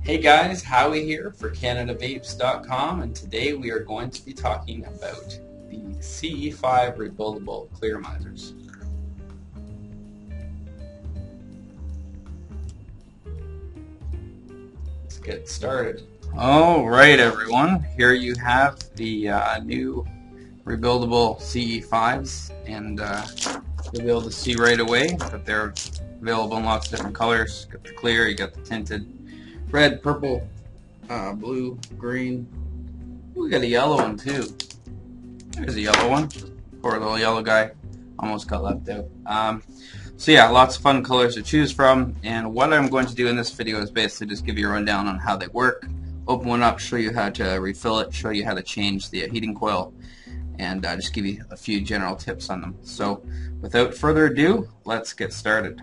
Hey guys, Howie here for CanadaVapes.com, and today we are going to be talking about the CE5 rebuildable clearomizers. Let's get started. Alright everyone, here you have the new rebuildable CE5s, and you'll be able to see right away that they're available in lots of different colors. You got the clear, you got the tinted, red, purple, blue, green. We got a yellow one too. There's a yellow one. Poor little yellow guy. Almost got left out. So yeah, lots of fun colors to choose from. And what I'm going to do in this video is basically just give you a rundown on how they work. Open one up, show you how to refill it, show you how to change the heating coil, and just give you a few general tips on them. So without further ado, let's get started.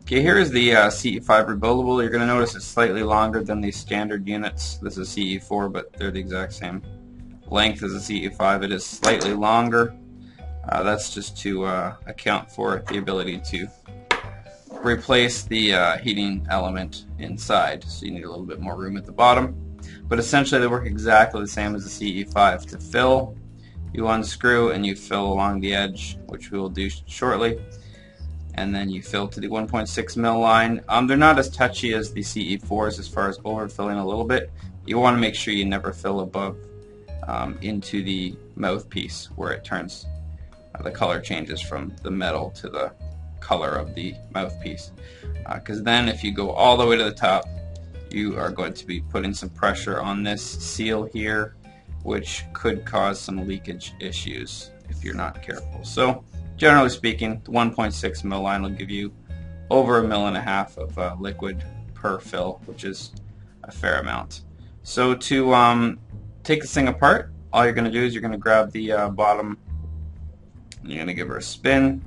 Okay, here is the CE5 rebuildable. You're going to notice it's slightly longer than the standard units. This is CE4, but they're the exact same length as the CE5. It is slightly longer. That's just to account for the ability to replace the heating element inside. So you need a little bit more room at the bottom. But essentially they work exactly the same as the CE5. To fill, you unscrew and you fill along the edge, which we will do shortly. And then you fill to the 1.6 mil line. They're not as touchy as the CE4s as far as overfilling a little bit. You want to make sure you never fill above into the mouthpiece where it turns, the color changes from the metal to the color of the mouthpiece. Because then if you go all the way to the top, you are going to be putting some pressure on this seal here, which could cause some leakage issues if you're not careful. So generally speaking, the 1.6 mil line will give you over 1.5 mil of liquid per fill, which is a fair amount. So to take this thing apart, all you're going to do is you're going to grab the bottom and you're going to give her a spin,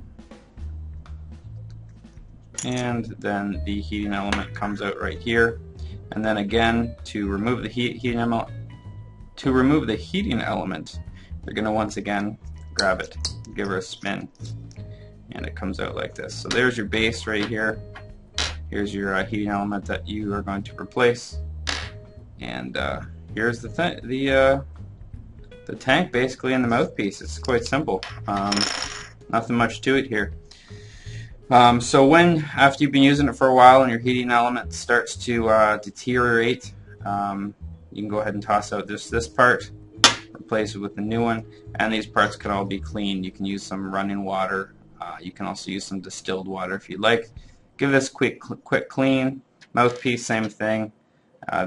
and then the heating element comes out right here. And then again, to remove the heating element, you're going to once again grab it, give her a spin, and it comes out like this. So there's your base right here. Here's your heating element that you are going to replace, and here's the tank basically in the mouthpiece. It's quite simple. Nothing much to it here. So after you've been using it for a while and your heating element starts to deteriorate, you can go ahead and toss out this part, replace it with a new one, and these parts can all be cleaned. You can use some running water. You can also use some distilled water if you'd like. Give this quick clean. Mouthpiece, same thing.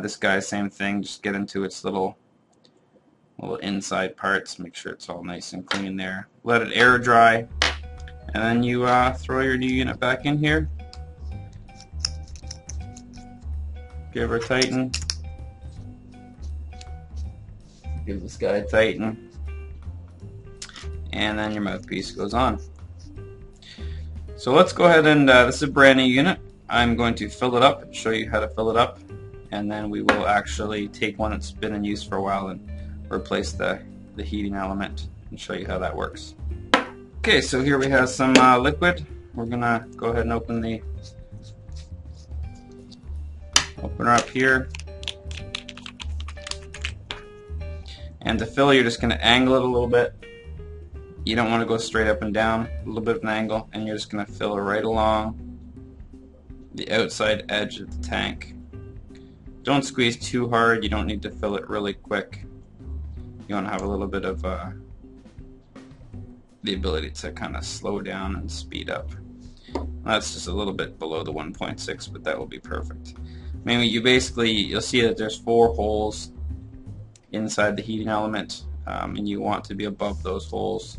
This guy, same thing. Just get into its little inside parts. Make sure it's all nice and clean there. Let it air dry, and then you throw your new unit back in here. Give her a tighten. Give this guy a tighten, and then your mouthpiece goes on. So let's go ahead and this is a brand new unit. I'm going to fill it up and show you how to fill it up, and then we will actually take one that's been in use for a while and replace the heating element and show you how that works. Okay, so here we have some liquid. We're gonna go ahead and open the opener up here. And to fill, you're just going to angle it a little bit. You don't want to go straight up and down, a little bit of an angle, and you're just going to fill it right along the outside edge of the tank. Don't squeeze too hard. You don't need to fill it really quick. You want to have a little bit of the ability to kind of slow down and speed up. That's just a little bit below the 1.6, but that will be perfect. I mean, you'll see that there's 4 holes inside the heating element, and you want to be above those holes.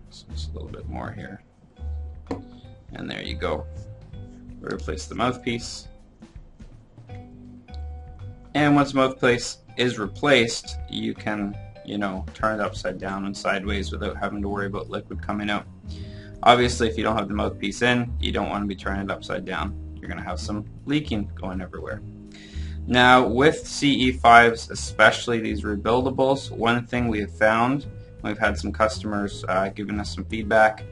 So just a little bit more here, and there you go. Replace the mouthpiece, and once the mouthpiece is replaced, you can turn it upside down and sideways without having to worry about liquid coming out. Obviously, if you don't have the mouthpiece in, you don't want to be turning it upside down. You're going to have some leaking going everywhere. Now with CE5s, especially these rebuildables, one thing we have found, we've had some customers giving us some feedback,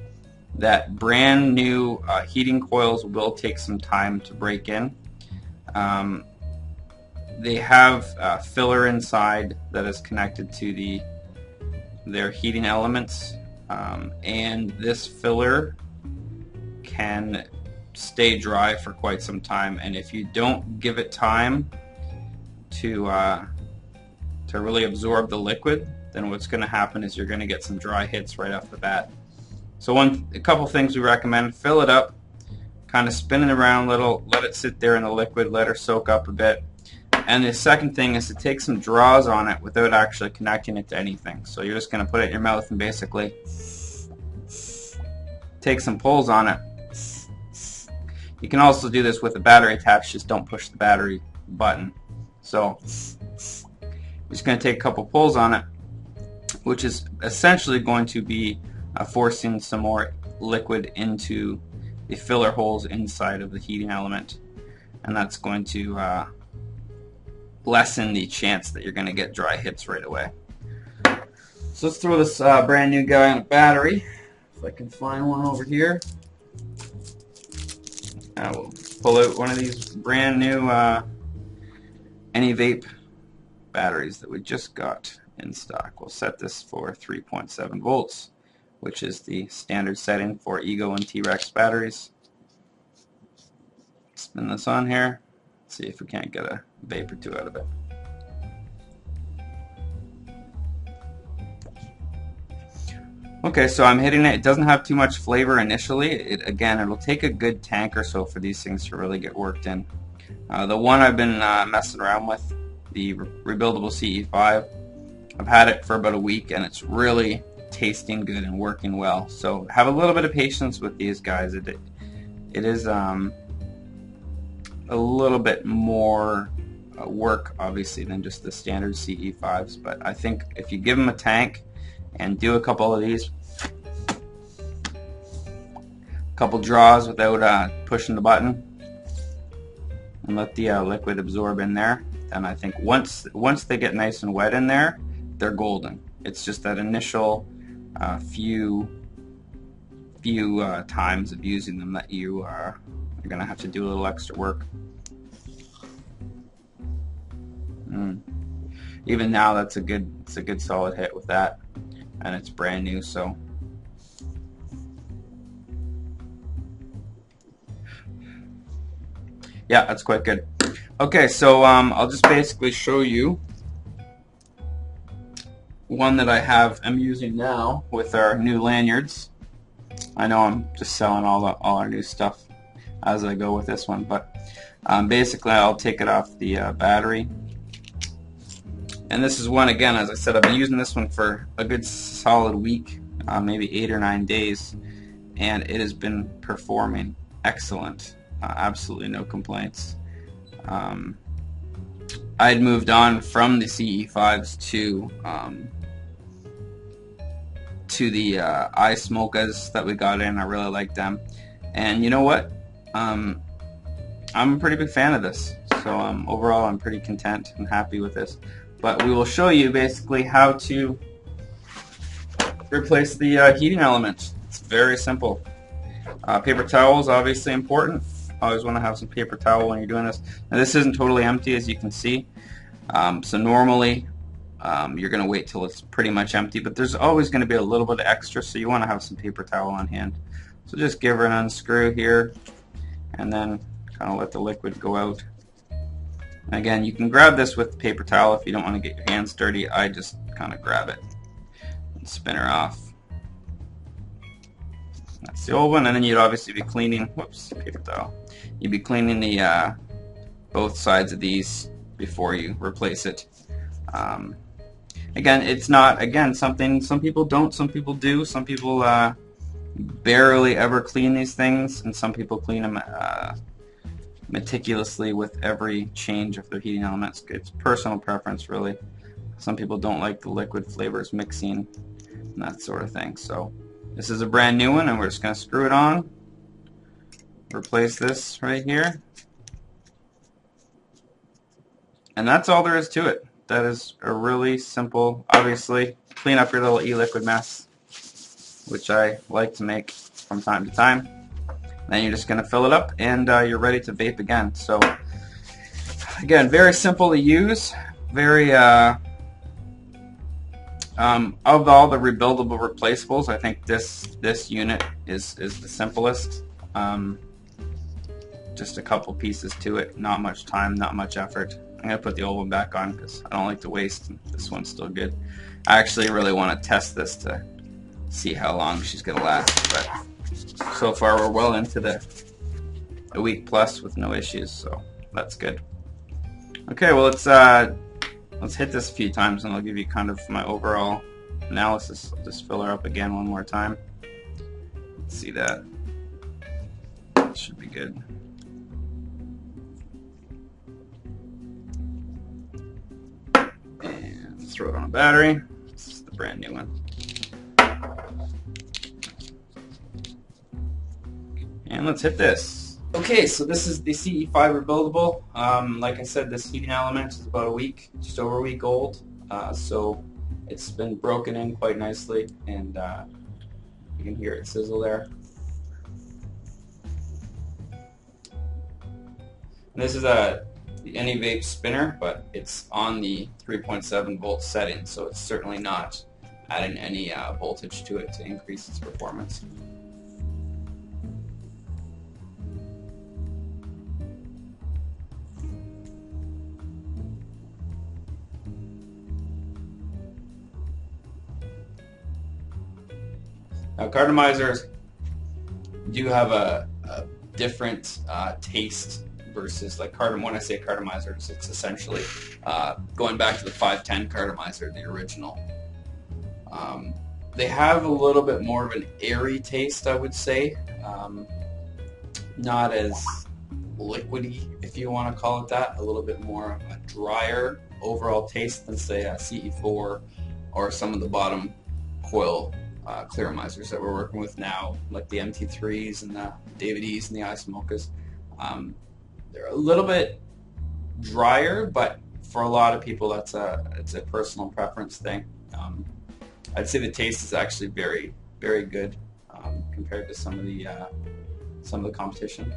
that brand new heating coils will take some time to break in. They have filler inside that is connected to their heating elements, and this filler can stay dry for quite some time, and if you don't give it time to really absorb the liquid, then what's going to happen is you're going to get some dry hits right off the bat. So a couple things we recommend: fill it up, kind of spin it around a little, let it sit there in the liquid, let her soak up a bit. And the second thing is to take some draws on it without actually connecting it to anything. So you're just going to put it in your mouth and basically take some pulls on it. You can also do this with a battery attached, just don't push the battery button. So you're just going to take a couple pulls on it, which is essentially going to be forcing some more liquid into the filler holes inside of the heating element, and that's going to lessen the chance that you're going to get dry hits right away. So let's throw this brand new guy on a battery. If I can find one over here. I will pull out one of these brand new Any-Vape batteries that we just got in stock. We'll set this for 3.7 volts, which is the standard setting for Ego and T-Rex batteries. Spin this on here, see if we can't get a vape or two out of it. Okay, so I'm hitting it. It doesn't have too much flavor initially. It'll take a good tank or so for these things to really get worked in. The one I've been messing around with, the rebuildable CE5, I've had it for about a week and it's really tasting good and working well. So have a little bit of patience with these guys. It is a little bit more work, obviously, than just the standard CE5s, but I think if you give them a tank and do a couple of these, couple draws without pushing the button, and let the liquid absorb in there, then I think once they get nice and wet in there, they're golden. It's just that initial few times of using them that you're going to have to do a little extra work. Even now, it's a good solid hit with that, and it's brand new. So yeah, that's quite good. Okay, so I'll just basically show you one that I'm using now with our new lanyards. I know I'm just selling all our new stuff as I go with this one, but basically I'll take it off the battery. And this is one, again, as I said, I've been using this one for a good solid week, maybe 8 or 9 days, and it has been performing excellent. Absolutely no complaints. I had moved on from the CE5s to the iSmokas that we got in. I really like them, and you know what? I'm a pretty big fan of this. So overall, I'm pretty content and happy with this. But we will show you basically how to replace the heating element. It's very simple. Paper towel is obviously important. Always want to have some paper towel when you're doing this. Now this isn't totally empty, as you can see. So normally you're going to wait till it's pretty much empty, but there's always going to be a little bit of extra, so you want to have some paper towel on hand. So just give her an unscrew here, and then kind of let the liquid go out. And again, you can grab this with the paper towel if you don't want to get your hands dirty. I just kind of grab it and spin her off. That's the old one, and then you'd obviously be cleaning, whoops, paper towel. You'd be cleaning the both sides of these before you replace it. Again, it's not, something some people don't, some people do. Some people barely ever clean these things, and some people clean them meticulously with every change of their heating elements. It's personal preference, really. Some people don't like the liquid flavors mixing and that sort of thing. So this is a brand new one, and we're just going to screw it on, replace this right here, and that's all there is to it. That is a really simple, obviously, clean up your little e-liquid mess, which I like to make from time to time. Then you're just going to fill it up, and you're ready to vape again. So again, very simple to use. Very of all the rebuildable replaceables, I think this unit is the simplest. Just a couple pieces to it, not much time, not much effort. I'm going to put the old one back on because I don't like to waste, and this one's still good. I actually really want to test this to see how long she's going to last, but so far we're well into a week plus with no issues, so that's good. Okay, well let's hit this a few times and I'll give you kind of my overall analysis. I'll just fill her up again one more time. Let's see that. Should be good. And throw it on a battery. This is the brand new one. And let's hit this. Okay, so this is the CE5 rebuildable. Like I said, this heating element is about a week, just over a week old. So it's been broken in quite nicely, and you can hear it sizzle there. And this is the AnyVape spinner, but it's on the 3.7 volt setting, so it's certainly not adding any voltage to it to increase its performance. Now, clearomizers do have a different taste versus like when I say clearomizers, it's essentially going back to the 510 clearomizer, the original. They have a little bit more of an airy taste, I would say. Not as liquidy, if you want to call it that. A little bit more of a drier overall taste than, say, a CE4 or some of the bottom coil clearomizers that we're working with now, like the MT3s and the DVDs and the iSmokas. They're a little bit drier, but for a lot of people, it's a personal preference thing. I'd say the taste is actually very, very good compared to some of the competition.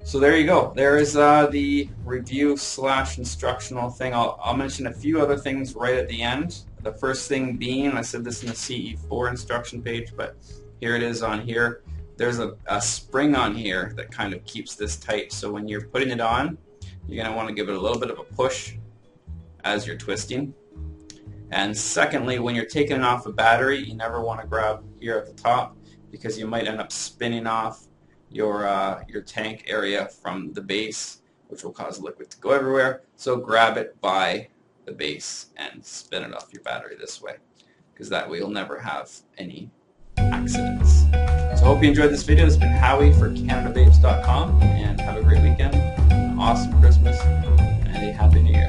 So there you go. There is the review / instructional thing. I'll mention a few other things right at the end. The first thing being, I said this in the CE4 instruction page, but here it is on here. There's a spring on here that kind of keeps this tight. So when you're putting it on, you're going to want to give it a little bit of a push as you're twisting. And secondly, when you're taking it off a battery, you never want to grab here at the top because you might end up spinning off your tank area from the base, which will cause liquid to go everywhere. So grab it by the base and spin it off your battery this way, because that way you'll never have any accidents. So I hope you enjoyed this video. This has been Howie for CanadaVapes.com, and have a great weekend, an awesome Christmas, and a Happy New Year.